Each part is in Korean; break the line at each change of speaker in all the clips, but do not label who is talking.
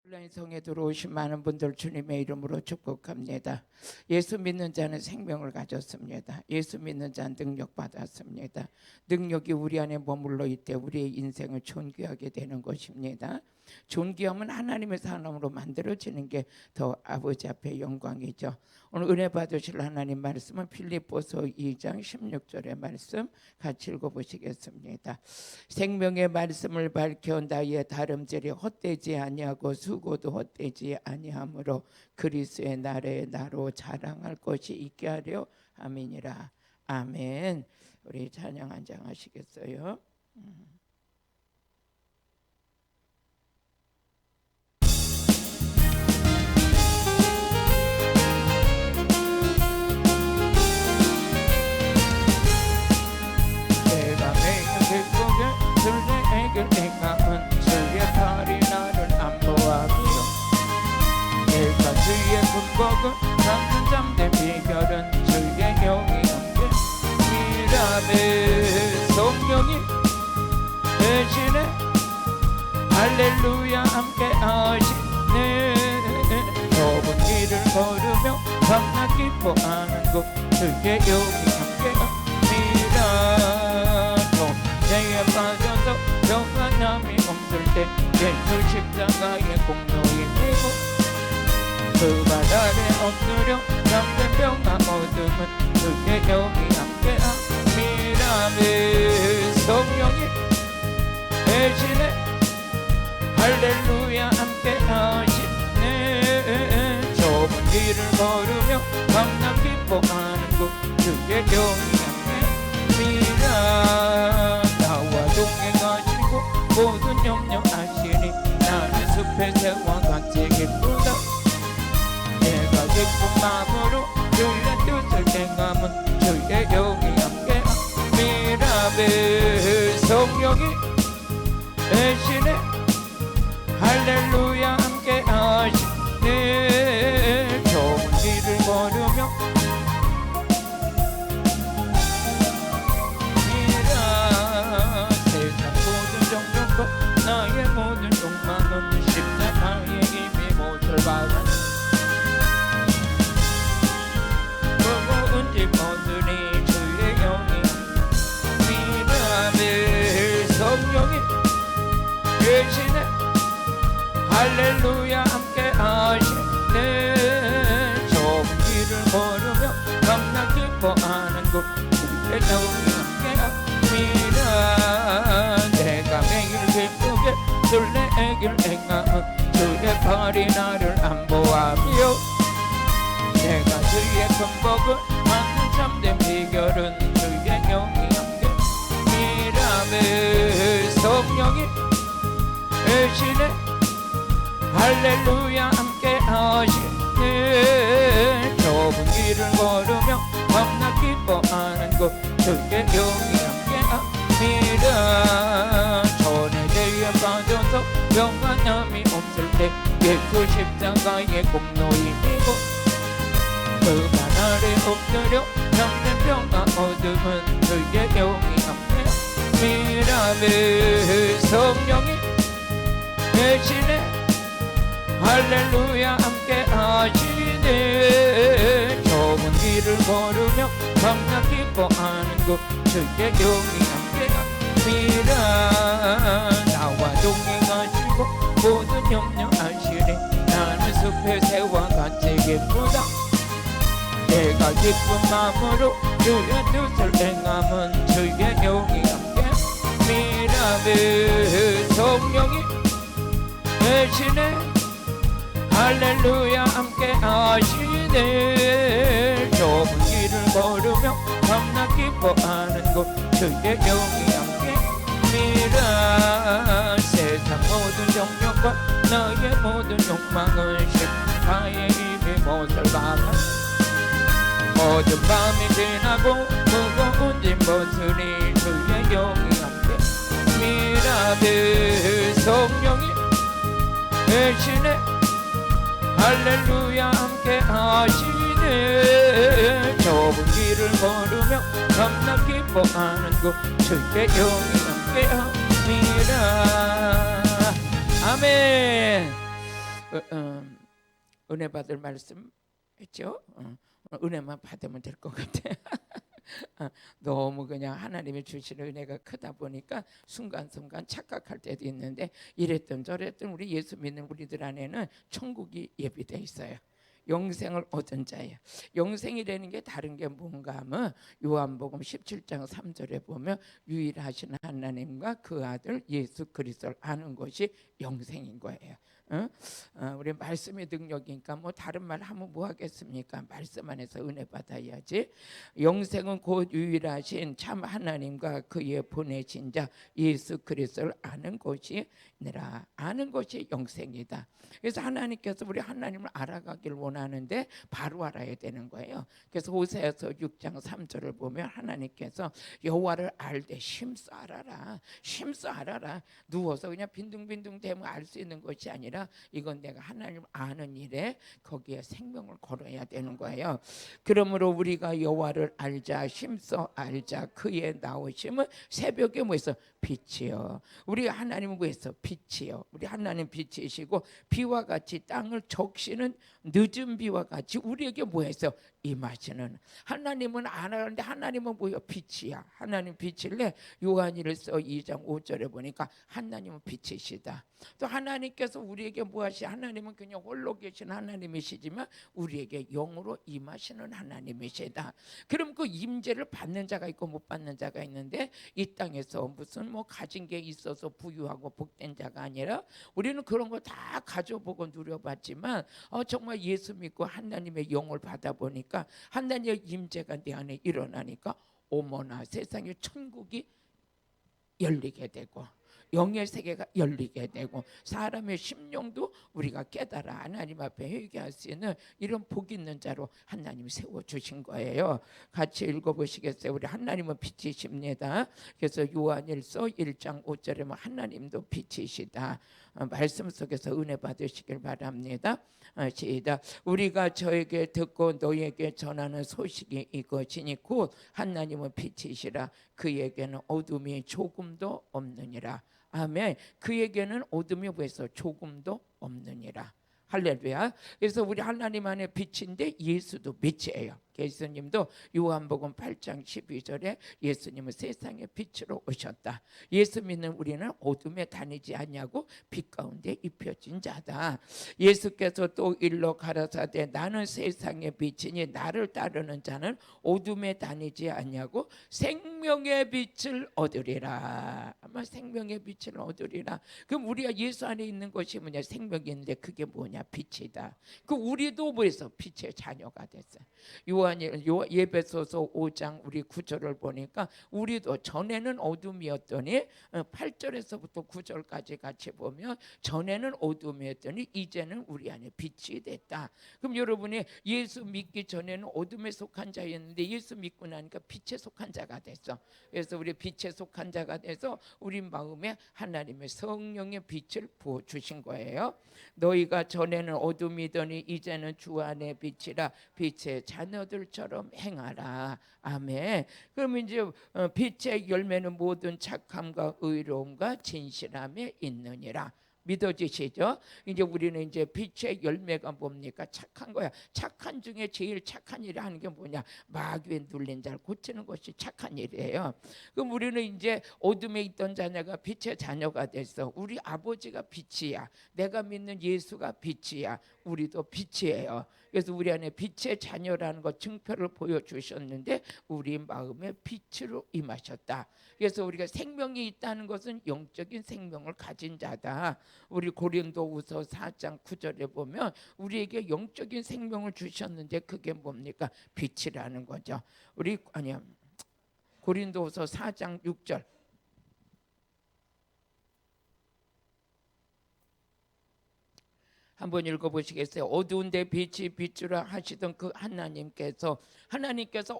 온라인 성에 들어오신 많은 분들 주님의 이름으로 축복합니다. 예수 믿는 자는 생명을 가졌습니다. 예수 믿는 자는 능력 받았습니다. 능력이 우리 안에 머물러 있대 우리의 인생을 존귀하게 되는 것입니다. 존귀함은 하나님의 사람으로 만들어지는 게 더 아버지 앞에 영광이죠. 오늘 은혜 받으실 하나님 말씀은 빌립보서 2장 16절의 말씀 같이 읽어보시겠습니다. 생명의 말씀을 밝혀 나의 다름질이 헛되지 아니하고 수고도 헛되지 아니하므로 그리스도의 날에 나로 자랑할 것이 있게 하려 아멘이라. 아멘. 우리 찬양 한 장 하시겠어요? 행함은 주의 팔이 나를 안보하며 내가 주의 군복을 잡는 잠든 비결은 주의 영이 함께 미라벨 성령이 대신에 할렐루야 함께 하시네 좁은 길을 걸으며 밤낮 기뻐하는 곳 주의 영이 함께 합니다 내게 빠져서 평안함이 없을 때 예수 십자가의 공로이고 그 바다에 엎드려 잠든 평화 어둠은 주의 영이 함께함이라네 성령이 대신에 할렐루야 함께하시네 좁은 길을 걸으며 밤낮 기뻐하는 곳 주의 영이 함께함이라 나와 동행하시고 모든 염려하시니 나는 숲의 새와 같이 기쁘다 내가 기쁜 마음으로 주의 뜻을 행함은 주의 영이 함께함이라네 성령이 대신에 할렐루야 함께하시네 좁은 길을 걸으며 나의 모든 욕망은 십자가의 이미 못을 박아 무거운 짐 얻으니 주의 영이 미라벨 성령이 대신에 할렐루야 함께 하시네 좁은 길을 걸으며 밤낮 기뻐하는 곳 주의 영이 함께 합니다 내가 매일 기쁘게 술래길 행함은 주의 팔이 나를 안보하며 내가 주의 금복을 받는 참된 비결은 주의 영이 함께 미라벨 성령이 대신에 할렐루야 함께 하시네 좁은 길을 걸으며 밤낮 기뻐하는 곳 주의 영이 함께 합니다 전에 죄에 빠져서 평안함이 없을 때 예수 십자가의 공로이고 그 발 아래 엎드려 잠든 평화 어둠은 주의 영이 함께 미라벨 성령이 대신에 할렐루야 함께 하시네 좁은 길을 걸으며 밤낮 기뻐하는 곳 주의 영이 함께 합니다 나와 동행하시고 모든 염려하시니 나는 숲의 새와 같이 기쁘다 내가 기쁜 마음으로 주의 뜻을 행함은 주의 영이 함께 미라벨 성령이 대신에 할렐루야 함께 하시네 좁은 길을 걸으며 밤낮 기뻐하는 곳 주의 영이 함께합니다 세상 모든 정욕과 너의 모든 욕망은 십자가의 이미 못을 박아 모든 밤이 지나고 무거운 짐 벗으니 주의 영이 함께 미라벨 성령이 대신에 할렐루야 함께 하시네 좁은 길을 걸으며 밤낮 기뻐하는 곳 주의 영이 함께 합니다 아멘. 은혜 받을 말씀 했죠. 은혜만 받으면 될 것 같아. 너무 그냥 하나님이 주시는 은혜가 크다 보니까 순간순간 착각할 때도 있는데, 이랬던 저랬던 우리 예수 믿는 우리들 안에는 천국이 예비되어 있어요. 영생을 얻은 자예요. 영생이라는 게 다른 게 뭔가 하면 요한복음 17장 3절에 보면 유일하신 하나님과 그 아들 예수 그리스도를 아는 것이 영생인 거예요. 우리 말씀의 능력이니까 뭐 다른 말 하면 뭐 하겠습니까? 말씀 안에서 은혜 받아야지. 영생은 곧 유일하신 참 하나님과 그의 보내신 자 예수 그리스도를 아는 것이 니라. 아는 것이 영생이다. 그래서 하나님께서 우리 하나님을 알아가길 원하는데 바로 알아야 되는 거예요. 그래서 호세아서 6장 3절을 보면 하나님께서 여호와를 알되 심써 알아라. 심써 알아라. 누워서 그냥 빈둥빈둥 대면 알 수 있는 것이 아니라 이건 내가 하나님을 아는 일에 거기에 생명을 걸어야 되는 거예요. 그러므로 우리가 여호와를 알자, 심써 알자. 그의 나오심은 새벽에 뭐했어? 빛이요. 우리 하나님은 뭐했어? 빛이요. 우리 하나님 빛이시고 비와 같이 땅을 적시는 늦은 비와 같이 우리에게 뭐했어? 임하시는. 하나님은 안 하는데 하나님은 뭐예요? 빛이야. 하나님 빛일래? 요한일서 2장 5절에 보니까 하나님은 빛이시다. 또 하나님께서 우리에게 뭐하시? 하나님은 그냥 홀로 계신 하나님이시지만 우리에게 영으로 임하시는 하나님이시다. 그럼 그 임재를 받는 자가 있고 못 받는 자가 있는데, 이 땅에서 무슨 뭐 가진 게 있어서 부유하고 복된 자가 아니라 우리는 그런 거 다 가져보고 누려봤지만 정말 예수 믿고 하나님의 영을 받아보니까 하나님의 임재가 내 안에 일어나니까 어머나 세상에 천국이 열리게 되고 영의 세계가 열리게 되고 사람의 심령도 우리가 깨달아 하나님 앞에 회개할 수 있는 이런 복 있는 자로 하나님이 세워주신 거예요. 같이 읽어보시겠어요? 우리 하나님은 빛이십니다. 그래서 요한일서 1장 5절에 하나님도 빛이시다. 말씀 속에서 은혜 받으시길 바랍니다. 시작. 우리가 저에게 듣고 너에게 전하는 소식이 이것이니 곧 하나님은 빛이시라. 그에게는 어둠이 조금도 없느니라. 아멘. 그에게는 어둠이 뭐했어? 조금도 없느니라. 할렐루야. 그래서 우리 하나님 안에 빛인데 예수도 빛이에요. 예수님도 요한복음 8장 12절에 예수님은 세상의 빛으로 오셨다. 예수 믿는 우리는 어둠에 다니지 않냐고 빛 가운데 입혀진 자다. 예수께서 또 일러 가라사대 나는 세상의 빛이니 나를 따르는 자는 어둠에 다니지 않냐고 생명의 빛을 얻으리라. 아마 생명의 빛을 얻으리라. 그럼 우리가 예수 안에 있는 것이 뭐냐? 생명이 있는데 그게 뭐냐? 빛이다. 그 우리도 뭐해서 빛의 자녀가 됐어요. 예배소서 5장 우리 9절을 보니까 우리도 전에는 어둠이었더니 8절에서부터 9절까지 같이 보면 전에는 어둠이었더니 이제는 우리 안에 빛이 됐다. 그럼 여러분이 예수 믿기 전에는 어둠에 속한 자였는데 예수 믿고 나니까 빛에 속한 자가 됐어. 그래서 우리 빛에 속한 자가 돼서 우리 마음에 하나님의 성령의 빛을 부어주신 거예요. 너희가 전에는 어둠이더니 이제는 주 안에 빛이라 빛의 자녀들처럼 행하라. 아멘. 그럼 이제 빛의 열매는 모든 착함과 의로움과 진실함에 있느니라. 믿어지시죠? 이제 우리는 이제 빛의 열매가 뭡니까? 착한 거야. 착한 중에 제일 착한 일을 하는 게 뭐냐? 마귀에 눌린 자를 고치는 것이 착한 일이에요. 그럼 우리는 이제 어둠에 있던 자녀가 빛의 자녀가 됐어. 우리 아버지가 빛이야. 내가 믿는 예수가 빛이야. 우리도 빛이에요. 그래서 우리 안에 빛의 자녀라는 것 증표를 보여주셨는데 우리 마음에 빛으로 임하셨다. 그래서 우리가 생명이 있다는 것은 영적인 생명을 가진 자다. 우리 고린도후서 4장 9절에 보면 우리에게 영적인 생명을 주셨는데 그게 뭡니까? 빛이라는 거죠. 고린도후서 4장 6절. 한번 읽어보시겠어요? 어두운데 빛이 빛으로 하시던 그 하나님께서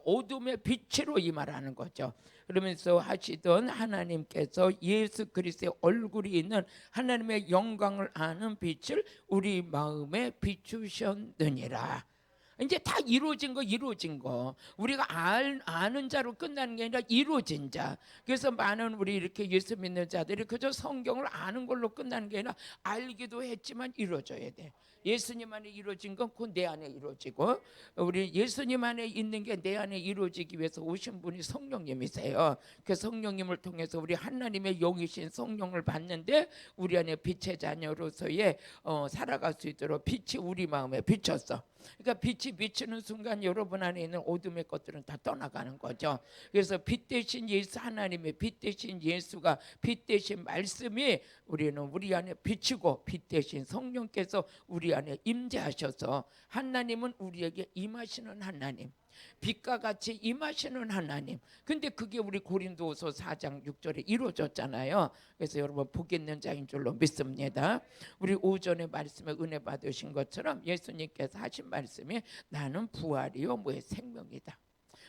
어둠의 빛으로 임하라는 거죠. 그러면서 하시던 하나님께서 예수 그리스도의 얼굴이 있는 하나님의 영광을 아는 빛을 우리 마음에 비추셨느니라. 이제 다 이루어진 거. 우리가 아는 자로 끝나는 게 아니라 이루어진 자. 그래서 많은 우리 이렇게 예수 믿는 자들이 그저 성경을 아는 걸로 끝나는 게 아니라 알기도 했지만 이루어져야 돼. 예수님 안에 이루어진 건 곧 내 안에 이루어지고, 우리 예수님 안에 있는 게 내 안에 이루어지기 위해서 오신 분이 성령님이세요. 그 성령님을 통해서 우리 하나님의 영이신 성령을 받는데 우리 안에 빛의 자녀로서의 살아갈 수 있도록 빛이 우리 마음에 비쳤어. 그러니까 빛이 비치는 순간 여러분 안에 있는 어둠의 것들은 다 떠나가는 거죠. 그래서 빛 대신 예수, 하나님의 빛 대신 예수가, 빛 대신 말씀이 우리 안에 비치고, 빛 대신 성령께서 우리 안에 임재하셔서, 하나님은 우리에게 임하시는 하나님, 빛과 같이 임하시는 하나님. 근데 그게 우리 고린도후서 4장 6절에 이루어졌잖아요. 그래서 여러분 복 있는 자인 줄로 믿습니다. 우리 오전에 말씀에 은혜 받으신 것처럼 예수님께서 하신 말씀이 나는 부활이요 뭐의 생명이다.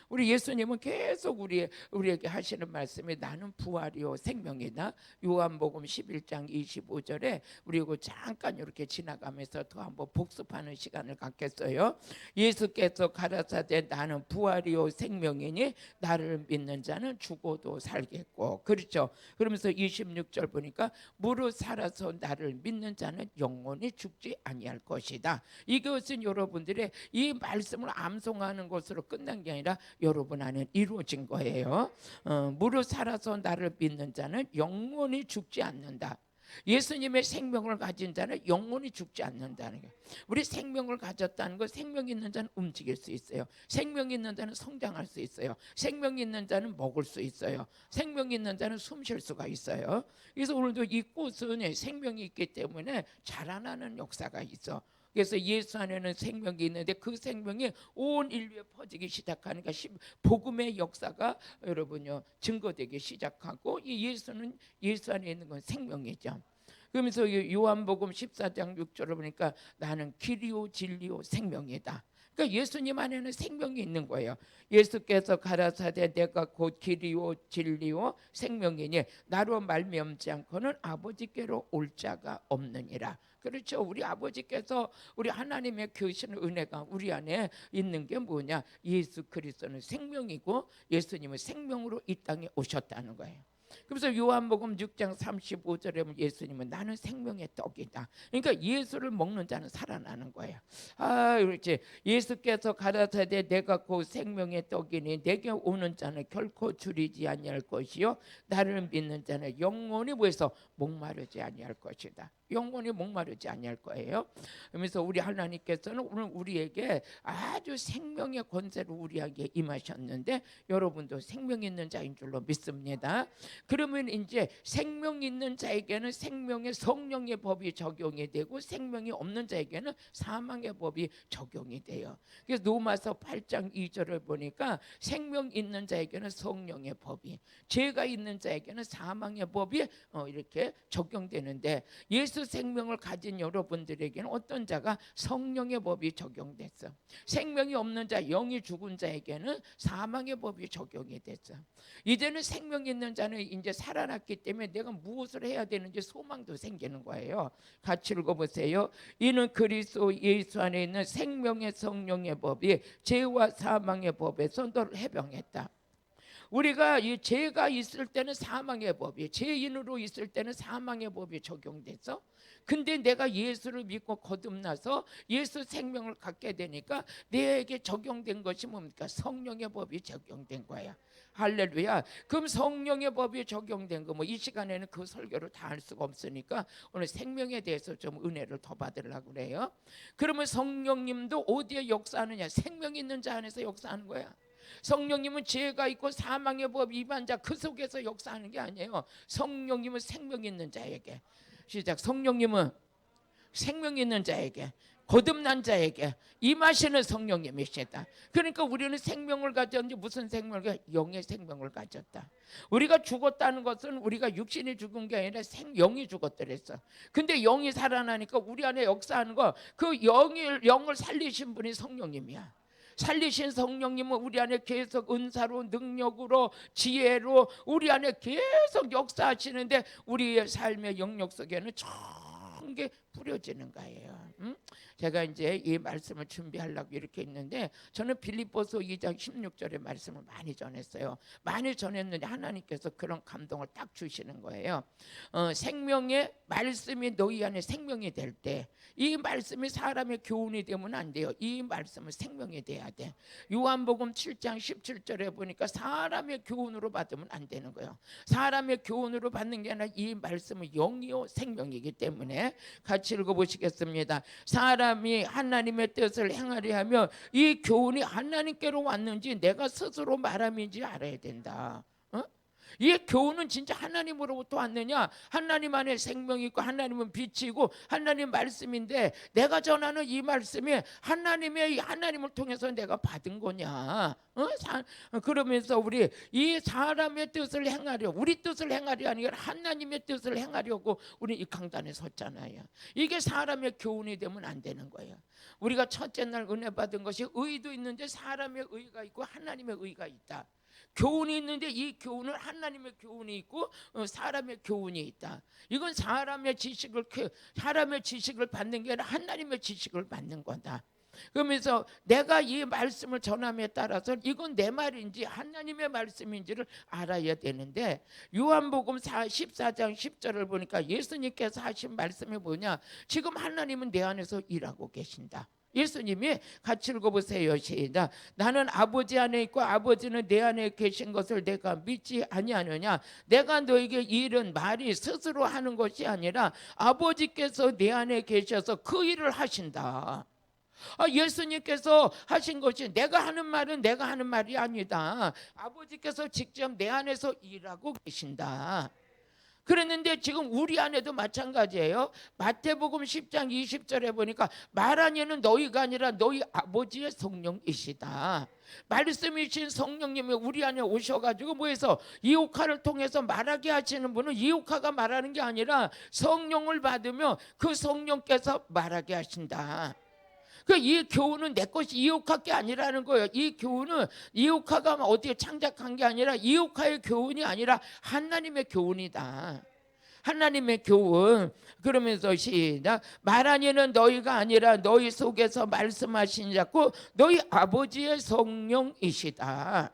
우리 예수님은 계속 우리에게 하시는 말씀이 나는 부활이요 생명이다. 요한복음 11장 25절에 우리 이거 잠깐 이렇게 지나가면서 더 한번 복습하는 시간을 갖겠어요. 예수께서 가라사대 나는 부활이요 생명이니 나를 믿는 자는 죽어도 살겠고, 그렇죠. 그러면서 26절 보니까 무릇 살아서 나를 믿는 자는 영원히 죽지 아니할 것이다. 이것은 여러분들의 이 말씀을 암송하는 것으로 끝난 게 아니라 여러분 안에 이루어진 거예요. 무릇 살아서 나를 믿는 자는 영원히 죽지 않는다. 예수님의 생명을 가진 자는 영원히 죽지 않는다는 거예요. 우리 생명을 가졌다는 것, 생명 있는 자는 움직일 수 있어요. 생명 있는 자는 성장할 수 있어요. 생명 있는 자는 먹을 수 있어요. 생명 있는 자는 숨 쉴 수가 있어요. 그래서 오늘도 이 꽃은 생명이 있기 때문에 자라나는 역사가 있어. 그래서 예수 안에는 생명이 있는데 그 생명이 온 인류에 퍼지기 시작하니까 복음의 역사가 여러분요 증거되기 시작하고, 이 예수 안에 있는 건 생명이죠. 그러면서 요한복음 14장 6절을 보니까 나는 길이요 진리요 생명이다. 그러니까 예수님 안에는 생명이 있는 거예요. 예수께서 가라사대 내가 곧 길이요 진리요 생명이니 나로 말미암지 않고는 아버지께로 올 자가 없느니라. 그렇죠. 우리 아버지께서, 우리 하나님의 교시는 은혜가 우리 안에 있는 게 뭐냐? 예수 그리스도는 생명이고 예수님은 생명으로 이 땅에 오셨다는 거예요. 그래서 요한복음 6장 35절에 보면 예수님은 나는 생명의 떡이다. 그러니까 예수를 먹는 자는 살아나는 거예요. 그렇지. 예수께서 가라사대 내가 곧 생명의 떡이니 내게 오는 자는 결코 줄이지 아니할 것이요 나를 믿는 자는 영원히 뭐해서 목마르지 아니할 것이다. 영원히 목마르지 아니할 거예요. 그러면서 우리 하나님께서는 오늘 우리에게 아주 생명의 권세로 우리에게 임하셨는데 여러분도 생명 있는 자인 줄로 믿습니다. 그러면 이제 생명 있는 자에게는 생명의 성령의 법이 적용이 되고 생명이 없는 자에게는 사망의 법이 적용이 돼요. 그래서 로마서 8장 2절을 보니까 생명 있는 자에게는 성령의 법이, 죄가 있는 자에게는 사망의 법이 이렇게 적용되는데, 예수 생명을 가진 여러분들에게는 어떤 자가 성령의 법이 적용됐어. 생명이 없는 자, 영이 죽은 자에게는 사망의 법이 적용이 됐어. 이제는 생명 있는 자는 이제 살아났기 때문에 내가 무엇을 해야 되는지 소망도 생기는 거예요. 같이 읽어보세요. 이는 그리스도 예수 안에 있는 생명의 성령의 법이 죄와 사망의 법에서 너를 해방했다. 우리가 이 죄가 있을 때는 사망의 법이, 죄인으로 있을 때는 사망의 법이 적용돼서, 근데 내가 예수를 믿고 거듭나서 예수 생명을 갖게 되니까 내게 적용된 것이 뭡니까? 성령의 법이 적용된 거야. 할렐루야. 그럼 성령의 법이 적용된 거, 이 시간에는 그 설교를 다 할 수가 없으니까 오늘 생명에 대해서 좀 은혜를 더 받으려고 그래요. 그러면 성령님도 어디에 역사하느냐? 생명 있는 자 안에서 역사하는 거야. 성령님은 죄가 있고 사망의 법 위반자 그 속에서 역사하는 게 아니에요. 성령님은 생명 있는 자에게, 시작. 성령님은 생명 있는 자에게, 거듭난 자에게 임하시는 성령님이시다. 그러니까 우리는 생명을 가졌는지, 무슨 생명을? 영의 생명을 가졌다. 우리가 죽었다는 것은 우리가 육신이 죽은 게 아니라 영이 죽었더랬어. 근데 영이 살아나니까 우리 안에 역사하는 거, 그 영을 살리신 분이 성령님이야. 살리신 성령님은 우리 안에 계속 은사로, 능력으로, 지혜로 우리 안에 계속 역사하시는데 우리의 삶의 영역 속에는 천개 뿌려지는 거예요. 제가 이제 이 말씀을 준비하려고 이렇게 있는데 저는 빌립보서 2장 16절의 말씀을 많이 전했어요. 많이 전했는데 하나님께서 그런 감동을 딱 주시는 거예요. 생명의 말씀이 너희 안에 생명이 될 때 이 말씀이 사람의 교훈이 되면 안 돼요. 이 말씀은 생명이 돼야 돼. 요한복음 7장 17절에 보니까 사람의 교훈으로 받으면 안 되는 거예요. 사람의 교훈으로 받는 게 아니라 이 말씀은 영이요 생명이기 때문에 같이 읽어보시겠습니다. 사람이 하나님의 뜻을 행하려 하면 이 교훈이 하나님께로 왔는지 내가 스스로 말함인지 알아야 된다. 이 교훈은 진짜 하나님으로부터 왔느냐? 하나님 안에 생명이 있고 하나님은 빛이고 하나님 말씀인데 내가 전하는 이 말씀이 하나님을 통해서 내가 받은 거냐? 그러면서 우리 이 사람의 뜻을 행하려, 우리 뜻을 행하려 아니라 하나님의 뜻을 행하려고 우리 이 강단에 섰잖아요. 이게 사람의 교훈이 되면 안 되는 거예요. 우리가 첫째 날 은혜 받은 것이 의도 있는데 사람의 의가 있고 하나님의 의가 있다. 교훈이 있는데 이 교훈은 하나님의 교훈이 있고 사람의 교훈이 있다. 이건 사람의 지식을 받는 게 아니라 하나님의 지식을 받는 거다. 그러면서 내가 이 말씀을 전함에 따라서 이건 내 말인지 하나님의 말씀인지를 알아야 되는데 요한복음 14장 10절을 보니까 예수님께서 하신 말씀이 뭐냐? 지금 하나님은 내 안에서 일하고 계신다. 예수님이 같이 읽어보세요. 시작. 나는 아버지 안에 있고 아버지는 내 안에 계신 것을 내가 믿지 아니하느냐? 내가 너에게 이른 말이 스스로 하는 것이 아니라 아버지께서 내 안에 계셔서 그 일을 하신다. 예수님께서 하신 것이 내가 하는 말은 내가 하는 말이 아니다. 아버지께서 직접 내 안에서 일하고 계신다. 그랬는데 지금 우리 안에도 마찬가지예요. 마태복음 10장 20절에 보니까 말하니는 너희가 아니라 너희 아버지의 성령이시다. 말씀이신 성령님이 우리 안에 오셔가지고 뭐해서 이오카를 통해서 말하게 하시는 분은 이오카가 말하는 게 아니라 성령을 받으며 그 성령께서 말하게 하신다. 이 교훈은 내 것이 이오카게 아니라는 거예요. 이 교훈은 이오카가 어떻게 창작한 게 아니라 이오카의 교훈이 아니라 하나님의 교훈이다. 하나님의 교훈. 그러면서 시작. 말하니는 너희가 아니라 너희 속에서 말씀하신 자고 너희 아버지의 성령이시다.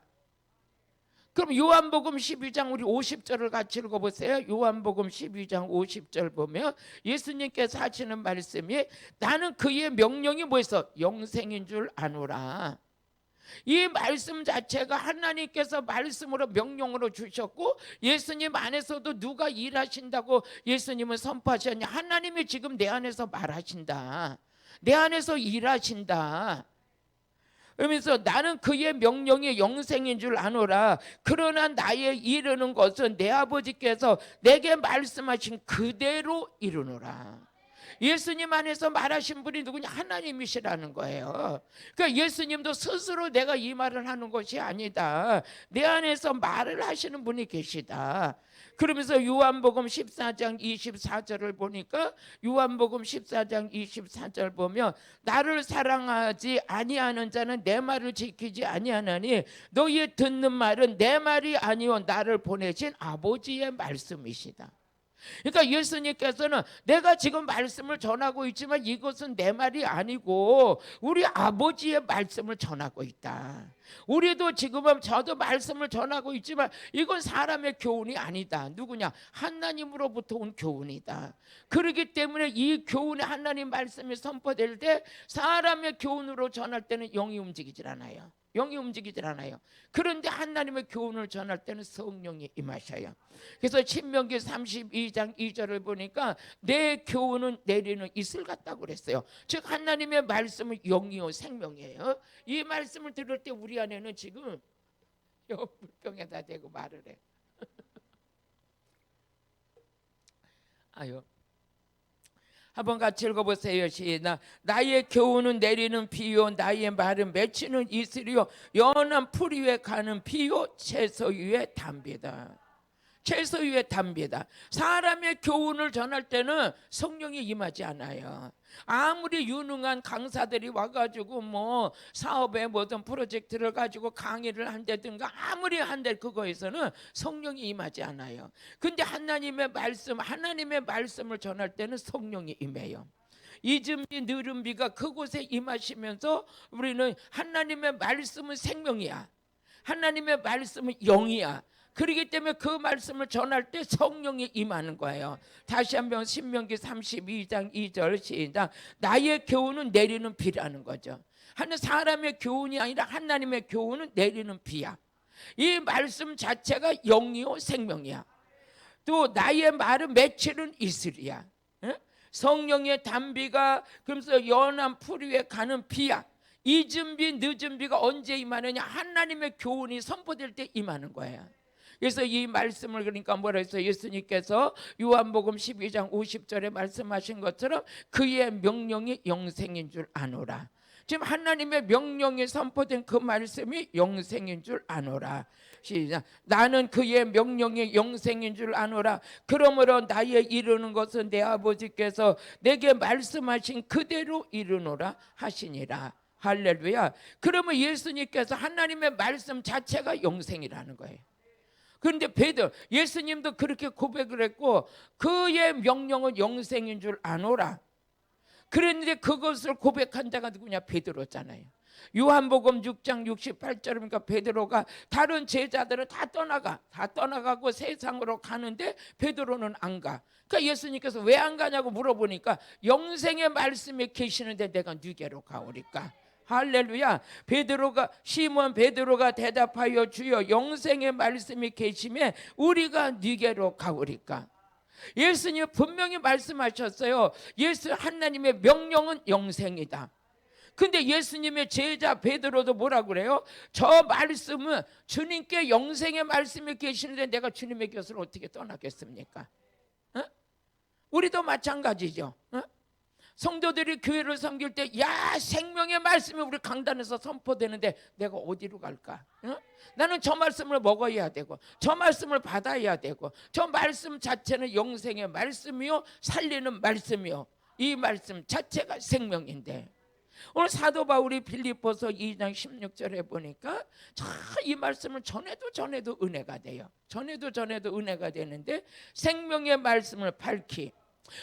그럼 요한복음 12장 우리 50절을 같이 읽어보세요. 요한복음 12장 50절 보면 예수님께서 하시는 말씀이 나는 그의 명령이 뭐였어? 영생인 줄 아노라. 이 말씀 자체가 하나님께서 말씀으로 명령으로 주셨고 예수님 안에서도 누가 일하신다고 예수님은 선포하셨냐? 하나님이 지금 내 안에서 말하신다. 내 안에서 일하신다. 그러면서 나는 그의 명령이 영생인 줄 아노라. 그러나 나의 이르는 것은 내 아버지께서 내게 말씀하신 그대로 이루노라. 예수님 안에서 말하신 분이 누구냐? 하나님이시라는 거예요. 그러니까 예수님도 스스로 내가 이 말을 하는 것이 아니다. 내 안에서 말을 하시는 분이 계시다. 그러면서 요한복음 14장 24절을 보니까 요한복음 14장 24절 보면 나를 사랑하지 아니하는 자는 내 말을 지키지 아니하나니 너희 듣는 말은 내 말이 아니오 나를 보내신 아버지의 말씀이시다. 그러니까 예수님께서는 내가 지금 말씀을 전하고 있지만 이것은 내 말이 아니고 우리 아버지의 말씀을 전하고 있다. 우리도 지금은 저도 말씀을 전하고 있지만 이건 사람의 교훈이 아니다. 누구냐? 하나님으로부터 온 교훈이다. 그렇기 때문에 이 교훈이 하나님 말씀이 선포될 때 사람의 교훈으로 전할 때는 영이 움직이질 않아요. 영이 움직이질 않아요. 그런데 하나님의 교훈을 전할 때는 성령이 임하셔요. 그래서 신명기 32장 2절을 보니까 내 교훈은 내리는 이슬 같다고 그랬어요. 즉 하나님의 말씀은 영이요 생명이에요. 이 말씀을 들을 때 우리 안에는 지금 물병에다 대고 말을 해. 아유. 한번 같이 읽어보세요. 시작. 나의 교훈은 내리는 비요 나의 말은 맺히는 이슬이요 연한 풀 위에 가는 비요 채소 위에 담비다. 최소위의 담비다. 사람의 교훈을 전할 때는 성령이 임하지 않아요. 아무리 유능한 강사들이 와가지고 뭐 사업에 뭐든 프로젝트를 가지고 강의를 한다든가 아무리 한데 그거에서는 성령이 임하지 않아요. 근데 하나님의 말씀을 전할 때는 성령이 임해요. 이즘비 느름비가 그곳에 임하시면서 우리는 하나님의 말씀은 생명이야. 하나님의 말씀은 영이야. 그렇기 때문에 그 말씀을 전할 때 성령이 임하는 거예요. 다시 한번 신명기 32장 2절 시작. 나의 교훈은 내리는 비라는 거죠. 하는 사람의 교훈이 아니라 하나님의 교훈은 내리는 비야. 이 말씀 자체가 영이요 생명이야. 또 나의 말은 맺히는 이슬이야. 성령의 담비가 그러면서 연한 풀 위에 가는 비야. 잊은 비 늦은 비가 언제 임하느냐? 하나님의 교훈이 선포될 때 임하는 거예요. 그래서 이 말씀을 그러니까 뭐라 했어요? 예수님께서 요한복음 12장 50절에 말씀하신 것처럼 그의 명령이 영생인 줄 아노라. 지금 하나님의 명령이 선포된 그 말씀이 영생인 줄 아노라. 시작. 나는 그의 명령이 영생인 줄 아노라. 그러므로 나의 이루는 것은 내 아버지께서 내게 말씀하신 그대로 이루노라 하시니라. 할렐루야. 그러면 예수님께서 하나님의 말씀 자체가 영생이라는 거예요. 그런데 예수님도 그렇게 고백을 했고 그의 명령은 영생인 줄 아노라. 그랬는데 그것을 고백한 자가 누구냐? 베드로잖아요. 요한복음 6장 68절이니까 베드로가 다른 제자들은 다 떠나가고 세상으로 가는데 베드로는 안 가. 그러니까 예수님께서 왜 안 가냐고 물어보니까 영생의 말씀에 계시는데 내가 누게로 가오리까? 할렐루야. 시몬 베드로가 대답하여 주여 영생의 말씀이 계심에 우리가 네게로 가오리까? 예수님 분명히 말씀하셨어요. 하나님의 명령은 영생이다. 근데 예수님의 제자 베드로도 뭐라 그래요? 저 말씀은 주님께 영생의 말씀이 계시는데 내가 주님의 곁을 어떻게 떠나겠습니까? 우리도 마찬가지죠. 성도들이 교회를 섬길 때 생명의 말씀이 우리 강단에서 선포되는데 내가 어디로 갈까? 나는 저 말씀을 먹어야 되고 저 말씀을 받아야 되고 저 말씀 자체는 영생의 말씀이요 살리는 말씀이요 이 말씀 자체가 생명인데 오늘 사도 바울이 빌립보서 2장 16절에 보니까 이 말씀을 전해도 은혜가 돼요. 전해도 은혜가 되는데 생명의 말씀을 밝히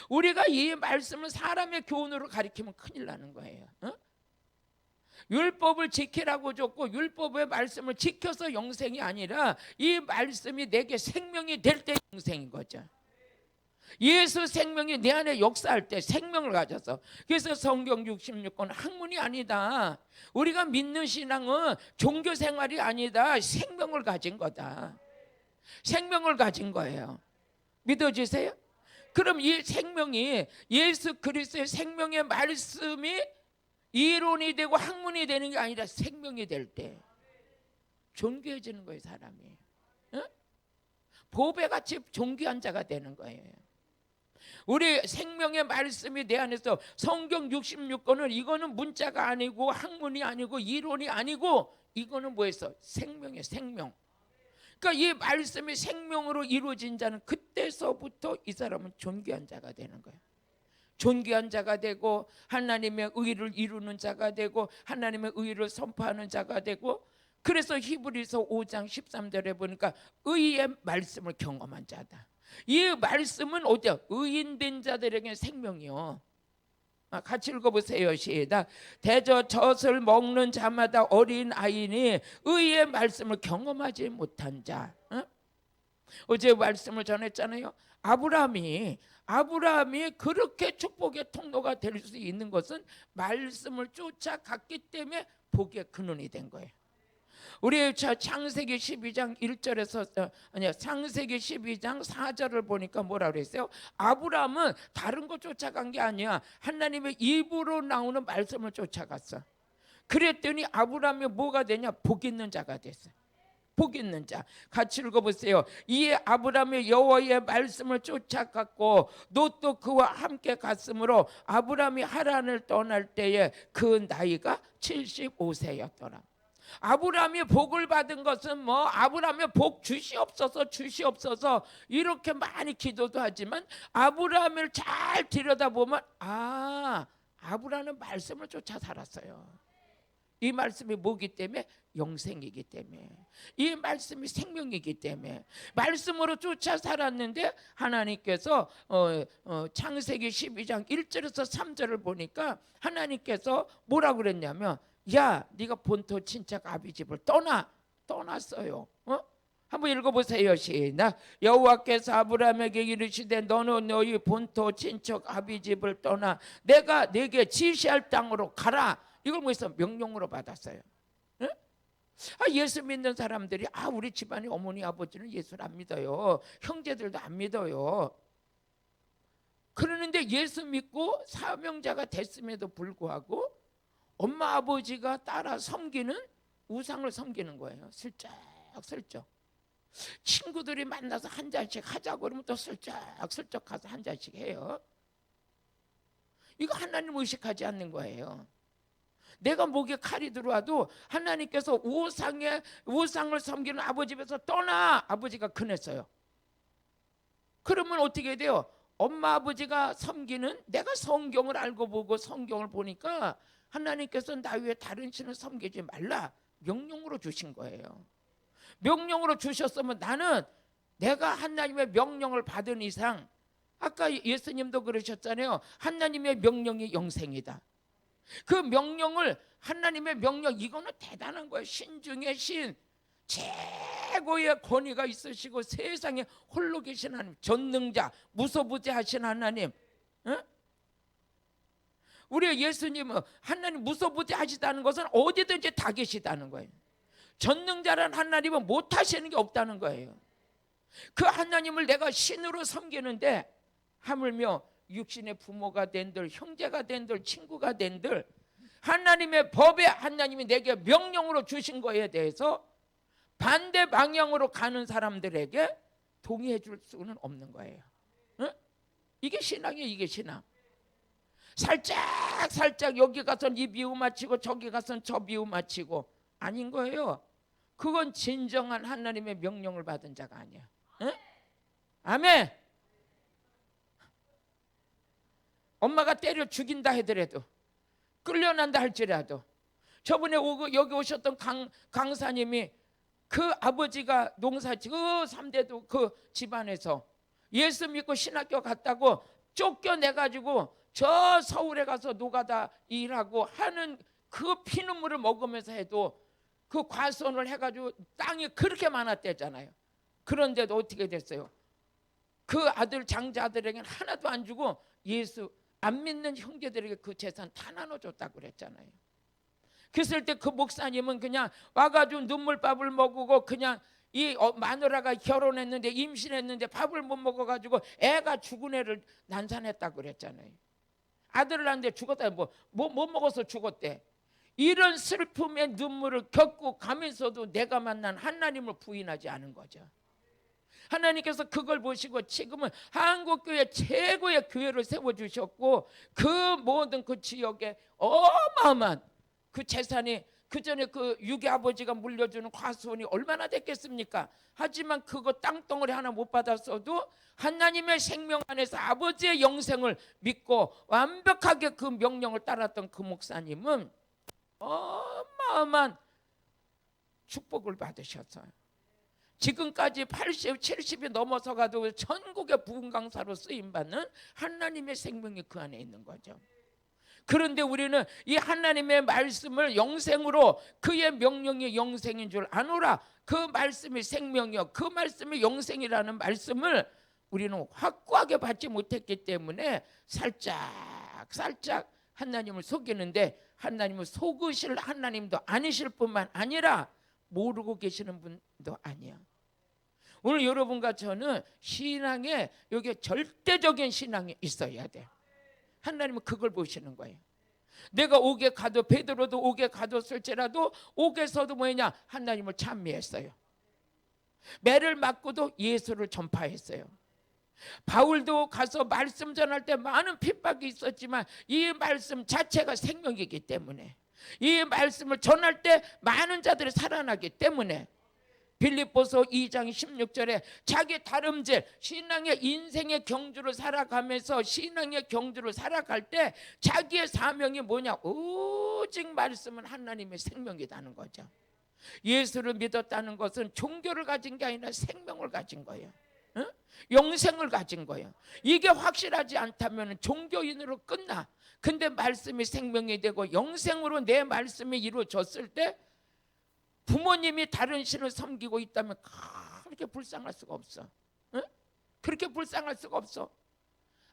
우리가 이 말씀을 사람의 교훈으로 가리키면 큰일 나는 거예요. 율법을 지키라고 줬고 율법의 말씀을 지켜서 영생이 아니라 이 말씀이 내게 생명이 될 때 영생인 거죠. 예수 생명이 내 안에 역사할 때 생명을 가져서 그래서 성경 66권 학문이 아니다. 우리가 믿는 신앙은 종교 생활이 아니다. 생명을 가진 거다. 생명을 가진 거예요. 믿어지세요? 그럼 이 생명이 예수 그리스도의 생명의 말씀이 이론이 되고 학문이 되는 게 아니라 생명이 될 때 존귀해지는 거예요. 사람이 보배같이 존귀한 자가 되는 거예요. 우리 생명의 말씀이 내 안에서 성경 66권은 이거는 문자가 아니고 학문이 아니고 이론이 아니고 이거는 뭐였어? 생명이에요. 생명. 그러니까 이 말씀이 생명으로 이루어진 자는 그때서부터 이 사람은 존귀한 자가 되는 거예요. 존귀한 자가 되고 하나님의 의를 이루는 자가 되고 하나님의 의를 선포하는 자가 되고 그래서 히브리서 5장 13절에 보니까 의의 말씀을 경험한 자다. 이 말씀은 어디야? 의인된 자들에게 생명이요. 같이 읽어보세요. 시작. 대저 젖을 먹는 자마다 어린 아이니 의의 말씀을 경험하지 못한 자. 어제 말씀을 전했잖아요. 아브라함이 그렇게 축복의 통로가 될 수 있는 것은 말씀을 쫓아갔기 때문에 복의 근원이 된 거예요. 우리 창세기 12장 1절에서 창세기 12장 4절을 보니까 뭐라 그랬어요? 아브라함은 다른 거 쫓아간 게 아니야. 하나님의 입으로 나오는 말씀을 쫓아갔어. 그랬더니 아브라함이 뭐가 되냐? 복 있는 자가 됐어. 복 있는 자. 같이 읽어보세요. 이에 아브라함이 여호와의 말씀을 쫓아갔고 롯도 그와 함께 갔으므로 아브라함이 하란을 떠날 때에 그 나이가 75세였더라. 아브라함이 복을 받은 것은 뭐 아브라함이 복 주시옵소서 주시옵소서 이렇게 많이 기도도 하지만 아브라함을 잘 들여다보면 아브라함은 말씀을 쫓아 살았어요. 이 말씀이 뭐기 때문에? 영생이기 때문에. 이 말씀이 생명이기 때문에 말씀으로 쫓아 살았는데 하나님께서 창세기 12장 1절에서 3절을 보니까 하나님께서 뭐라고 그랬냐면 야 네가 본토 친척 아비 집을 떠났어요. 한번 읽어보세요. 시작. 여호와께서 아브라함에게 이르시되 너는 너희 본토 친척 아비 집을 떠나 내가 네게 지시할 땅으로 가라. 이걸 뭐해서 명령으로 받았어요. 예수 믿는 사람들이 우리 집안의 어머니 아버지는 예수를 안 믿어요. 형제들도 안 믿어요. 그러는데 예수 믿고 사명자가 됐음에도 불구하고 엄마 아버지가 따라 섬기는 우상을 섬기는 거예요. 슬쩍 친구들이 만나서 한 잔씩 하자고 그러면 또 슬쩍 가서 한 잔씩 해요. 이거 하나님 의식하지 않는 거예요. 내가 목에 칼이 들어와도 하나님께서 우상을 섬기는 아버지 집에서 떠나. 아버지가 그랬어요. 그러면 어떻게 돼요? 엄마 아버지가 섬기는, 내가 성경을 알고 보고 성경을 보니까 하나님께서 나 위에 다른 신을 섬기지 말라 명령으로 주신 거예요. 명령으로 주셨으면 나는 내가 하나님의 명령을 받은 이상, 아까 예수님도 그러셨잖아요. 하나님의 명령이 영생이다. 그 명령을, 하나님의 명령, 이거는 대단한 거예요. 신 중에 신, 최고의 권위가 있으시고 세상에 홀로 계신 하나님, 전능자, 무소부재하신 하나님. 우리 예수님은 하나님 무소부재하시다는 것은 어디든지 다 계시다는 거예요. 전능자란 하나님은 못하시는 게 없다는 거예요. 그 하나님을 내가 신으로 섬기는데 하물며 육신의 부모가 된들, 형제가 된들, 친구가 된들, 하나님의 법에 하나님이 내게 명령으로 주신 거에 대해서 반대 방향으로 가는 사람들에게 동의해 줄 수는 없는 거예요. 이게 신앙이에요. 이게 신앙. 살짝 여기 가서는 이 미움 마치고 저기 가서는 저 미움 마치고 아닌 거예요. 그건 진정한 하나님의 명령을 받은 자가 아니야. 아멘. 엄마가 때려 죽인다 하더라도, 끌려난다 할지라도, 저번에 여기 오셨던 강사님이 그 아버지가 농사지고 3대도 그 집안에서 예수 믿고 신학교 갔다고 쫓겨내가지고 저 서울에 가서 노가다 일하고 하는 그 피눈물을 먹으면서 해도 그 과수원을 해가지고 땅이 그렇게 많았대잖아요. 그런데도 어떻게 됐어요? 그 아들 장자들에게는 하나도 안 주고 예수 안 믿는 형제들에게 그 재산 다 나눠줬다고 그랬잖아요. 그랬을 때 그 목사님은 그냥 와가지고 눈물밥을 먹고 그냥 이 마누라가 결혼했는데 임신했는데 밥을 못 먹어가지고 애가 죽은 애를 난산했다고 그랬잖아요. 아들을 낳는데 죽었다, 못 먹어서 죽었대. 이런 슬픔의 눈물을 겪고 가면서도 내가 만난 하나님을 부인하지 않은 거죠. 하나님께서 그걸 보시고 지금은 한국교회 최고의 교회를 세워주셨고 그 모든 그 지역에 어마어마한 그 재산이, 그 전에 그 유괴 아버지가 물려주는 과수원이 얼마나 됐겠습니까? 하지만 그거 땅덩어리 하나 못 받았어도 하나님의 생명 안에서 아버지의 영생을 믿고 완벽하게 그 명령을 따랐던 그 목사님은 어마어마한 축복을 받으셨어요. 지금까지 80, 70이 넘어서 가도 전국의 부흥 강사로 쓰임받는 하나님의 생명이 그 안에 있는 거죠. 그런데 우리는 이 하나님의 말씀을 영생으로, 그의 명령이 영생인 줄 아노라, 그 말씀이 생명이요 그 말씀이 영생이라는 말씀을 우리는 확고하게 받지 못했기 때문에 살짝 하나님을 속이는데, 하나님을 속으실 하나님도 아니실 뿐만 아니라 모르고 계시는 분도 아니야. 오늘 여러분과 저는 신앙에 여기 절대적인 신앙이 있어야 돼요. 하나님은 그걸 보시는 거예요. 내가 옥에 가도, 베드로도 옥에 가뒀을지라도 옥에서도 뭐냐, 하나님을 찬미했어요. 매를 맞고도 예수를 전파했어요. 바울도 가서 말씀 전할 때 많은 핍박이 있었지만 이 말씀 자체가 생명이기 때문에 이 말씀을 전할 때 많은 자들이 살아나기 때문에 빌립보서 2장 16절에 자기 다름질 신앙의 인생의 경주를 살아가면서 신앙의 경주를 살아갈 때 자기의 사명이 뭐냐? 오직 말씀은 하나님의 생명이라는 거죠. 예수를 믿었다는 것은 종교를 가진 게 아니라 생명을 가진 거예요. 응? 영생을 가진 거예요. 이게 확실하지 않다면 종교인으로 끝나. 근데 말씀이 생명이 되고 영생으로 내 말씀이 이루어졌을 때 부모님이 다른 신을 섬기고 있다면 그렇게 불쌍할 수가 없어. 응? 그렇게 불쌍할 수가 없어.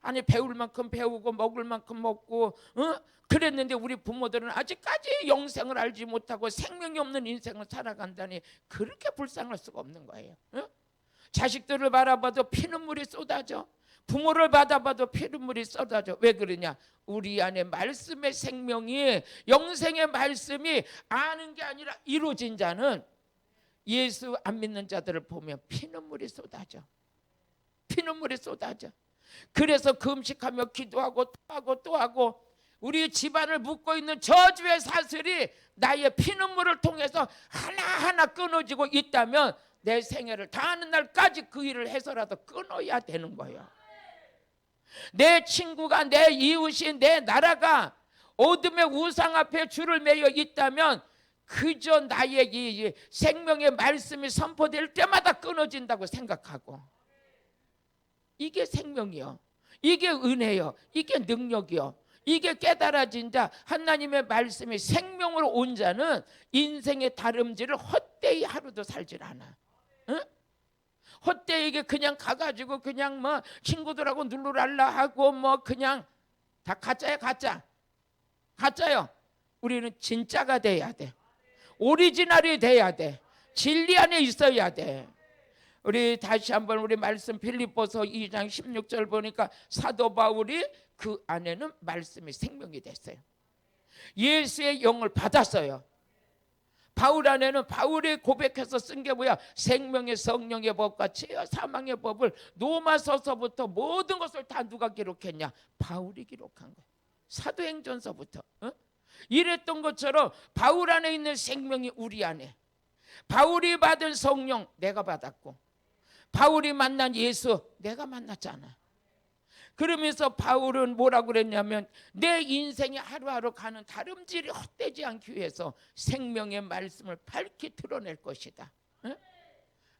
아니 배울 만큼 배우고 먹을 만큼 먹고 그랬는데 우리 부모들은 아직까지 영생을 알지 못하고 생명이 없는 인생을 살아간다니 그렇게 불쌍할 수가 없는 거예요. 자식들을 바라봐도 피눈물이 쏟아져. 부모를 받아봐도 피눈물이 쏟아져. 왜 그러냐? 우리 안에 말씀의 생명이 영생의 말씀이 아는 게 아니라 이루어진 자는 예수 안 믿는 자들을 보면 피눈물이 쏟아져. 피눈물이 쏟아져. 그래서 금식하며 기도하고 또 하고 또 하고 우리 집안을 묶고 있는 저주의 사슬이 나의 피눈물을 통해서 하나하나 끊어지고 있다면 내 생애를 다하는 날까지 그 일을 해서라도 끊어야 되는 거예요. 내 친구가 내 이웃이 내 나라가 어둠의 우상 앞에 줄을 매여 있다면 그저 나의 이 생명의 말씀이 선포될 때마다 끊어진다고 생각하고 이게 생명이요. 이게 은혜요. 이게 능력이요. 이게 깨달아진 자 하나님의 말씀이 생명으로 온 자는 인생의 다름질을 헛되이 하루도 살질 않아. 응? 헛되이게 그냥 가가지고 그냥 뭐 친구들하고 눌러랄라 하고 뭐 그냥 다 가짜야 가짜. 가짜요. 우리는 진짜가 돼야 돼. 오리지널이 돼야 돼. 진리 안에 있어야 돼. 우리 다시 한번 우리 말씀 빌립보서 2장 16절 보니까 사도 바울이 그 안에는 말씀이 생명이 됐어요. 예수의 영을 받았어요. 바울 안에는 바울이 고백해서 쓴 게 뭐야? 생명의 성령의 법과 죄와 사망의 법을 로마서서부터 모든 것을 다 누가 기록했냐? 바울이 기록한 거예요. 사도행전서부터. 이랬던 것처럼 바울 안에 있는 생명이 우리 안에, 바울이 받은 성령 내가 받았고 바울이 만난 예수 내가 만났잖아. 그러면서 바울은 뭐라고 그랬냐면 내 인생이 하루하루 가는 다름질이 헛되지 않기 위해서 생명의 말씀을 밝히 드러낼 것이다. 응?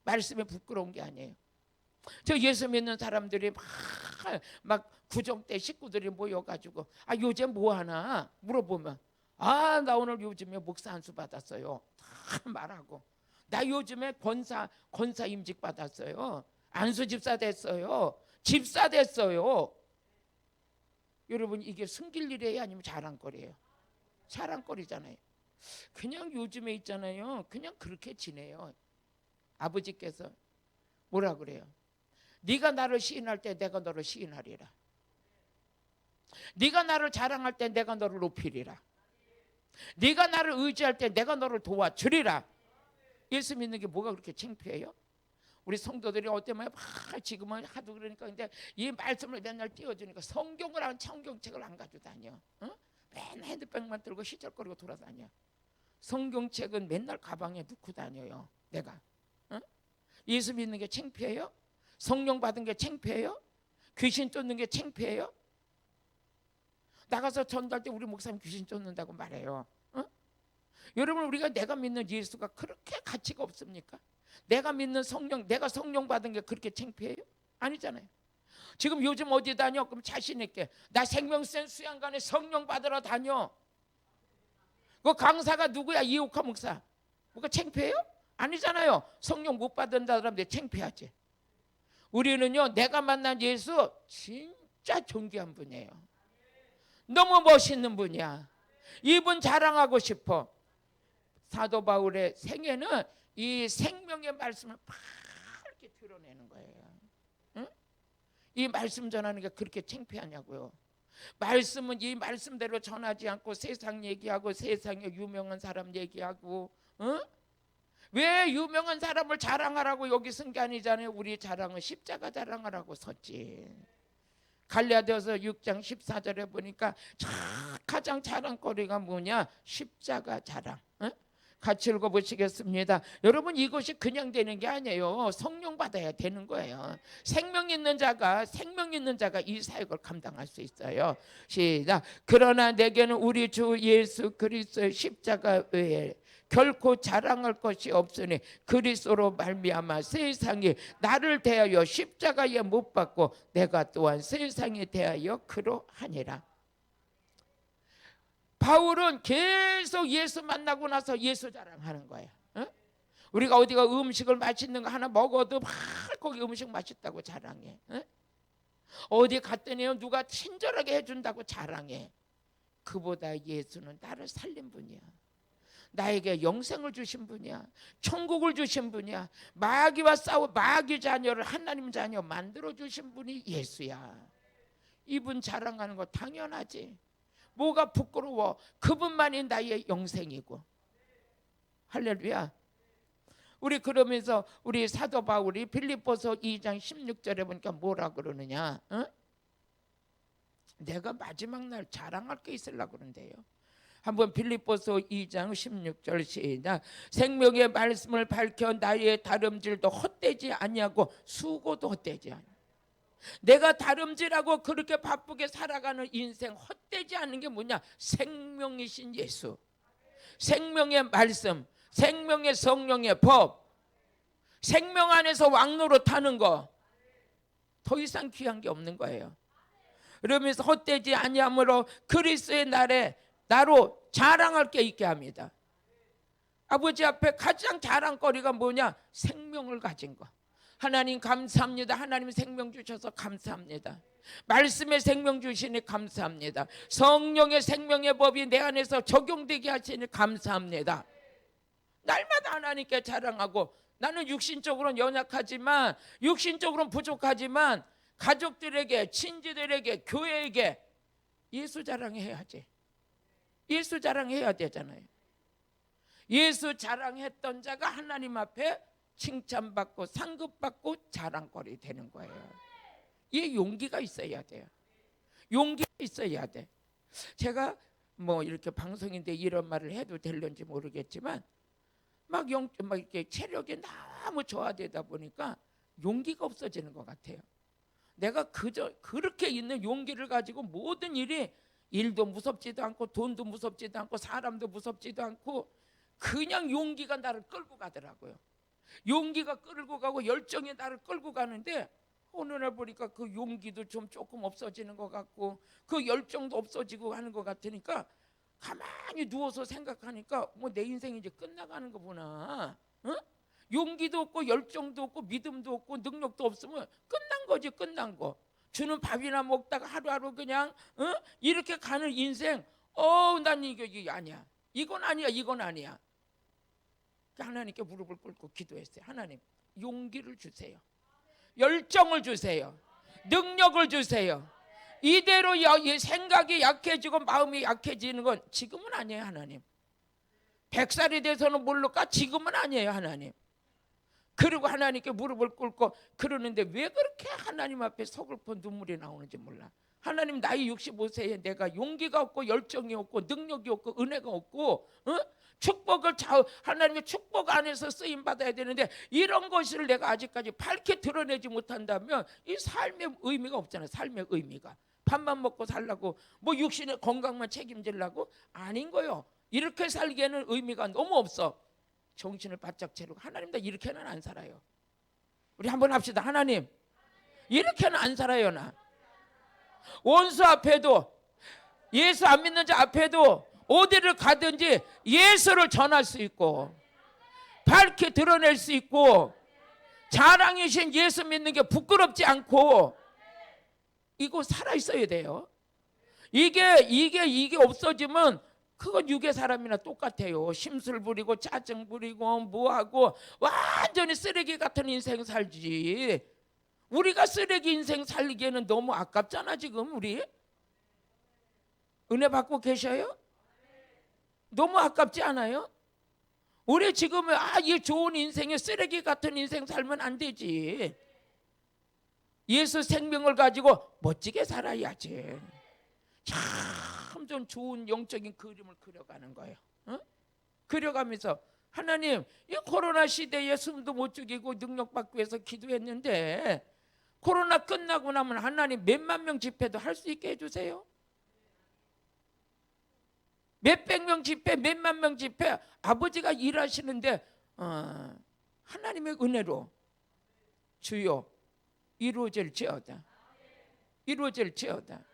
말씀이 부끄러운 게 아니에요. 저 예수 믿는 사람들이 막 구정 때 식구들이 모여가지고 요즘 뭐하나 물어보면 나 오늘 요즘에 목사 안수 받았어요. 다 말하고 나 요즘에 권사 임직 받았어요. 안수 집사 됐어요. 집사 됐어요. 여러분 이게 숨길 일이에요? 아니면 자랑거리예요? 자랑거리잖아요. 그냥 요즘에 있잖아요. 그냥 그렇게 지내요. 아버지께서 뭐라 그래요? 네가 나를 시인할 때 내가 너를 시인하리라. 네가 나를 자랑할 때 내가 너를 높이리라. 네가 나를 의지할 때 내가 너를 도와주리라. 예수 믿는 게 뭐가 그렇게 창피해요? 우리 성도들이 어때면 지금은 하도 그러니까 근데 이 말씀을 맨날 띄워주니까 성경을 안 성경책을 안 가지고 다녀. 맨날 핸드백만 들고 시절거리고 돌아다녀. 성경책은 맨날 가방에 넣고 다녀요. 내가. 예수 믿는 게 창피해요? 성령 받은 게 창피해요? 귀신 쫓는 게 창피해요? 나가서 전도할 때 우리 목사님 귀신 쫓는다고 말해요. 여러분 우리가 내가 믿는 예수가 그렇게 가치가 없습니까? 내가 믿는 성령, 내가 성령 받은 게 그렇게 창피해요? 아니잖아요. 지금 요즘 어디 다녀? 그럼 자신 있게 나 생명센 수양관에 성령 받으러 다녀. 그 강사가 누구야? 이옥화 목사. 뭐가 창피해요? 아니잖아요. 성령 못 받은다 사람들 창피하지. 우리는요 내가 만난 예수 진짜 존귀한 분이에요. 너무 멋있는 분이야. 이분 자랑하고 싶어. 사도 바울의 생애는 이 생명의 말씀을 밝게 드러내는 거예요. 응? 이 말씀 전하는 게 그렇게 창피하냐고요. 말씀은 이 말씀대로 전하지 않고 세상 얘기하고 세상에 유명한 사람 얘기하고 왜 유명한 사람을 자랑하라고 여기 쓴 게 아니잖아요. 우리 자랑은 십자가 자랑하라고 섰지. 갈라디아서 6장 14절에 보니까 가장 자랑거리가 뭐냐? 십자가 자랑. 같이 읽어보시겠습니다. 여러분, 이것이 그냥 되는 게 아니에요. 성령 받아야 되는 거예요. 생명 있는 자가 이 사역을 감당할 수 있어요. 시작. 그러나 내게는 우리 주 예수 그리스도의 십자가 외에 결코 자랑할 것이 없으니 그리스도로 말미암아 세상이 나를 대하여 십자가에 못 박고 내가 또한 세상에 대하여 그러하니라. 바울은 계속 예수 만나고 나서 예수 자랑하는 거예요. 우리가 어디가 음식을 맛있는 거 하나 먹어도 막 거기 음식 맛있다고 자랑해. 어디 갔더니 누가 친절하게 해준다고 자랑해. 그보다 예수는 나를 살린 분이야. 나에게 영생을 주신 분이야. 천국을 주신 분이야. 마귀와 싸워 마귀 자녀를 하나님 자녀 만들어 주신 분이 예수야. 이분 자랑하는 거 당연하지. 뭐가 부끄러워? 그분만이 나의 영생이고. 할렐루야. 우리 그러면서 우리 사도 바울이 빌립보서 2장 16절에 보니까 뭐라 그러느냐? 내가 마지막 날 자랑할 게 있으려고 그런대요. 한번 빌립보서 2장 16절 시작. 생명의 말씀을 밝혀 나의 다름질도 헛되지 아니하고 수고도 헛되지 아니하고. 내가 다름질하고 그렇게 바쁘게 살아가는 인생 헛되지 않은 게 뭐냐? 생명이신 예수, 생명의 말씀, 생명의 성령의 법, 생명 안에서 왕노릇하는 거, 더 이상 귀한 게 없는 거예요. 그러면서 헛되지 아니함으로 그리스도의 날에 나로 자랑할 게 있게 합니다. 아버지 앞에 가장 자랑거리가 뭐냐? 생명을 가진 거. 하나님 감사합니다. 하나님 생명 주셔서 감사합니다. 말씀의 생명 주시니 감사합니다. 성령의 생명의 법이 내 안에서 적용되게 하시니 감사합니다. 날마다 하나님께 자랑하고, 나는 육신적으로는 연약하지만, 육신적으로는 부족하지만 가족들에게, 친지들에게, 교회에게 예수 자랑해야지. 예수 자랑해야 되잖아요. 예수 자랑했던 자가 하나님 앞에 칭찬받고 상급받고 자랑거리 되는 거예요. 이 용기가 있어야 돼요. 용기가 있어야 돼. 제가 뭐 이렇게 방송인데 이런 말을 해도 될런지 모르겠지만 막 이렇게 체력이 너무 저하되다 보니까 용기가 없어지는 것 같아요. 내가 그렇게 있는 용기를 가지고 모든 일도 무섭지도 않고 돈도 무섭지도 않고 사람도 무섭지도 않고 그냥 용기가 나를 끌고 가더라고요. 용기가 끌고 가고 열정이 나를 끌고 가는데 어느 날 보니까 그 용기도 좀 조금 없어지는 것 같고 그 열정도 없어지고 하는 것 같으니까 가만히 누워서 생각하니까 뭐 내 인생이 이제 끝나가는 거구나. 용기도 없고 열정도 없고 믿음도 없고 능력도 없으면 끝난 거지. 끝난 거. 주는 밥이나 먹다가 하루하루 그냥 이렇게 가는 인생. 난 이게 아니야. 이건 아니야. 이건 아니야. 하나님께 무릎을 꿇고 기도했어요. 하나님, 용기를 주세요. 열정을 주세요. 능력을 주세요. 이대로 생각이 약해지고 마음이 약해지는 건 지금은 아니에요. 하나님. 100살이 돼서는 모를까? 지금은 아니에요. 하나님. 그리고 하나님께 무릎을 꿇고 그러는데 왜 그렇게 하나님 앞에 서글퍼 눈물이 나오는지 몰라. 하나님, 나이 65세에 내가 용기가 없고 열정이 없고 능력이 없고 은혜가 없고 하나님의 축복 안에서 쓰임 받아야 되는데 이런 것을 내가 아직까지 밝게 드러내지 못한다면 이 삶의 의미가 없잖아요. 삶의 의미가. 밥만 먹고 살라고 뭐 육신의 건강만 책임지려고 아닌 거요. 이렇게 살기에는 의미가 너무 없어. 정신을 바짝 차리고 하나님, 나 이렇게는 안 살아요. 우리 한번 합시다. 하나님, 이렇게는 안 살아요. 나 원수 앞에도, 예수 안 믿는 자 앞에도 어디를 가든지 예수를 전할 수 있고 밝게 드러낼 수 있고 자랑이신 예수 믿는 게 부끄럽지 않고 이거 살아있어야 돼요. 이게 없어지면 그건 육의 사람이나 똑같아요. 심술 부리고 짜증 부리고 뭐하고 완전히 쓰레기 같은 인생 살지. 우리가 쓰레기 인생 살기에는 너무 아깝잖아. 지금 우리 은혜 받고 계셔요? 너무 아깝지 않아요? 우리 지금은 이 좋은 인생에 쓰레기 같은 인생 살면 안 되지. 예수 생명을 가지고 멋지게 살아야지. 참 좀 좋은 영적인 그림을 그려가는 거예요. 어? 그려가면서 하나님, 이 코로나 시대에 숨도 못 죽이고 능력받기 위해서 기도했는데 코로나 끝나고 나면 하나님 몇만 명 집회도 할 수 있게 해주세요. 몇백 명 집회, 몇만 명 집회 아버지가 일하시는데 하나님의 은혜로 주여 이루어질지어다. 이루어질지어다.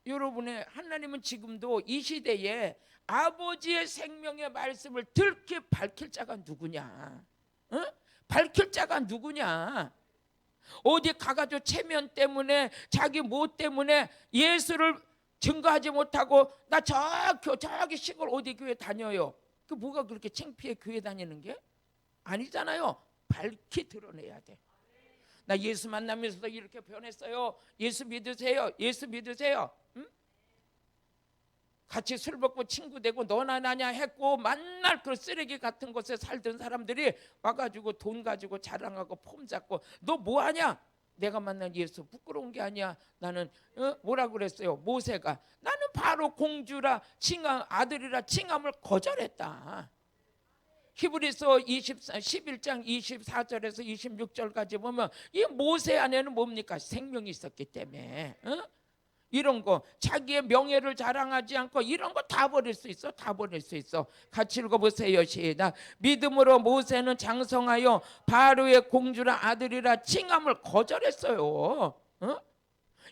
여러분의 하나님은 지금도 이 시대에 아버지의 생명의 말씀을 들게 밝힐 자가 누구냐? 어? 밝힐 자가 누구냐? 어디 가가지고 체면 때문에 자기 뭐 때문에 예수를 증거하지 못하고 나 저기 시골 어디 교회 다녀요. 그 뭐가 그렇게 창피해 교회 다니는 게? 아니잖아요. 밝히 드러내야 돼. 나 예수 만나면서도 이렇게 변했어요. 예수 믿으세요. 예수 믿으세요. 응? 같이 술 먹고 친구 되고 너나 나냐 했고 만날 그 쓰레기 같은 곳에 살던 사람들이 와가지고 돈 가지고 자랑하고 폼 잡고 너 뭐하냐? 내가 만난 예수 부끄러운 게 아니야. 나는 뭐라 그랬어요? 모세가 나는 바로 공주라 칭함 아들이라 칭함을 거절했다. 히브리서 11장 24절에서 26절까지 보면 이 모세 안에는 뭡니까? 생명이 있었기 때문에 이런 거 자기의 명예를 자랑하지 않고 이런 거 다 버릴 수 있어. 다 버릴 수 있어. 같이 읽어보세요. 시작. 믿음으로 모세는 장성하여 바로의 공주라 아들이라 칭함을 거절했어요.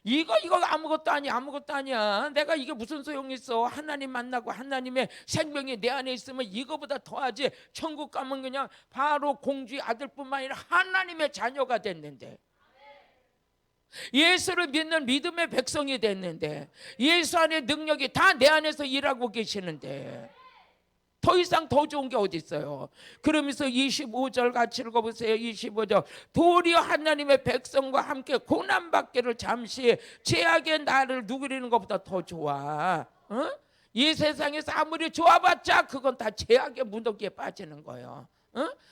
이거 아무것도 아니야. 아무것도 아니야. 내가 이게 무슨 소용이 있어. 하나님 만나고 하나님의 생명이 내 안에 있으면 이거보다 더하지. 천국 가면 그냥 바로 공주의 아들뿐만 아니라 하나님의 자녀가 됐는데, 예수를 믿는 믿음의 백성이 됐는데, 예수 안에 능력이 다 내 안에서 일하고 계시는데 더 이상 더 좋은 게 어디 있어요? 그러면서 25절 같이 읽어보세요. 25절. 도리어 하나님의 백성과 함께 고난받기를 잠시 죄악의 나를 누그리는 것보다 더 좋아. 이 세상에서 아무리 좋아봤자 그건 다 죄악의 무더기에 빠지는 거예요.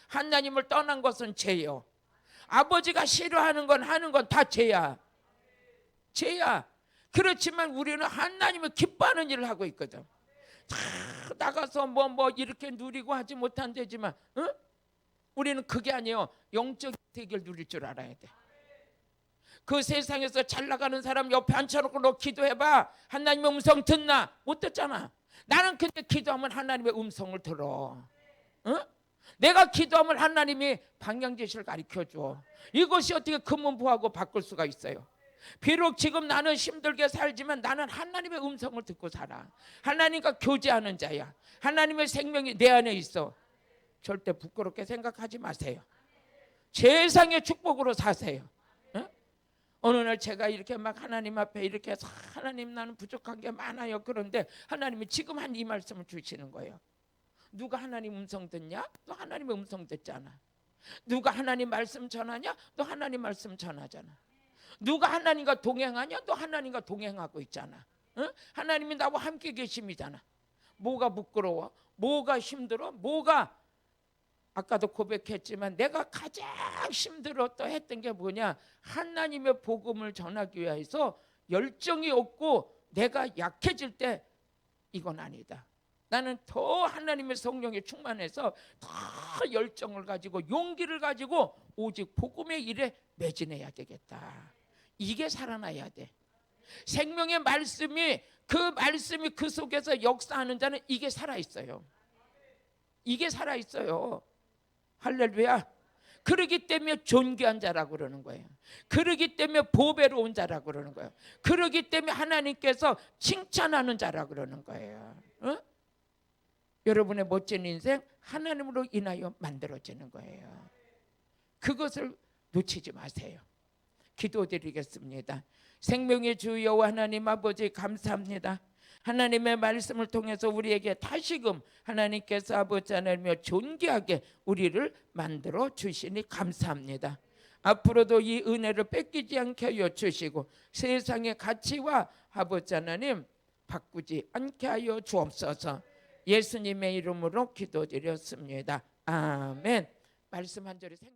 하나님을 떠난 것은 죄요. 아버지가 싫어하는 건 하는 건 다 죄야. 죄야. 그렇지만 우리는 하나님을 기뻐하는 일을 하고 있거든. 다 나가서 뭐 이렇게 누리고 하지 못한 데지만 우리는 그게 아니에요. 영적 혜택을 누릴 줄 알아야 돼. 그 세상에서 잘 나가는 사람 옆에 앉혀놓고 너 기도해봐. 하나님의 음성 듣나? 못 듣잖아. 나는 근데 기도하면 하나님의 음성을 들어. 내가 기도하면 하나님이 방향제시를 가르쳐줘. 이것이 어떻게 금문부하고 바꿀 수가 있어요? 비록 지금 나는 힘들게 살지만 나는 하나님의 음성을 듣고 살아. 하나님과 교제하는 자야. 하나님의 생명이 내 안에 있어. 절대 부끄럽게 생각하지 마세요. 세상의 축복으로 사세요. 어느 날 제가 이렇게 막 하나님 앞에 이렇게 해서 하나님 나는 부족한 게 많아요. 그런데 하나님이 지금 한 이 말씀을 주시는 거예요. 누가 하나님 음성 듣냐? 너 하나님의 음성 듣잖아. 누가 하나님 말씀 전하냐? 너 하나님 말씀 전하잖아. 누가 하나님과 동행하냐? 너 하나님과 동행하고 있잖아. 하나님이 나와 함께 계심이잖아. 뭐가 부끄러워? 뭐가 힘들어? 뭐가 아까도 고백했지만 내가 가장 힘들었다 했던 게 뭐냐? 하나님의 복음을 전하기 위해서 열정이 없고 내가 약해질 때 이건 아니다. 나는 더 하나님의 성령에 충만해서 더 열정을 가지고 용기를 가지고 오직 복음의 일에 매진해야 되겠다. 이게 살아나야 돼. 생명의 말씀이 그 속에서 역사하는 자는 이게 살아있어요. 이게 살아있어요. 할렐루야. 그러기 때문에 존귀한 자라고 그러는 거예요. 그러기 때문에 보배로운 자라고 그러는 거예요. 그러기 때문에 하나님께서 칭찬하는 자라고 그러는 거예요. 여러분의 멋진 인생 하나님으로 인하여 만들어지는 거예요. 그것을 놓치지 마세요. 기도드리겠습니다. 생명의 주 여호와 하나님 아버지 감사합니다. 하나님의 말씀을 통해서 우리에게 다시금 하나님께서 아버지 하나님여 존귀하게 우리를 만들어 주시니 감사합니다. 앞으로도 이 은혜를 뺏기지 않게 하여 주시고 세상의 가치와 아버지 하나님 바꾸지 않게 하여 주옵소서. 예수님의 이름으로 기도드렸습니다. 아멘. 말씀 한 절이 생각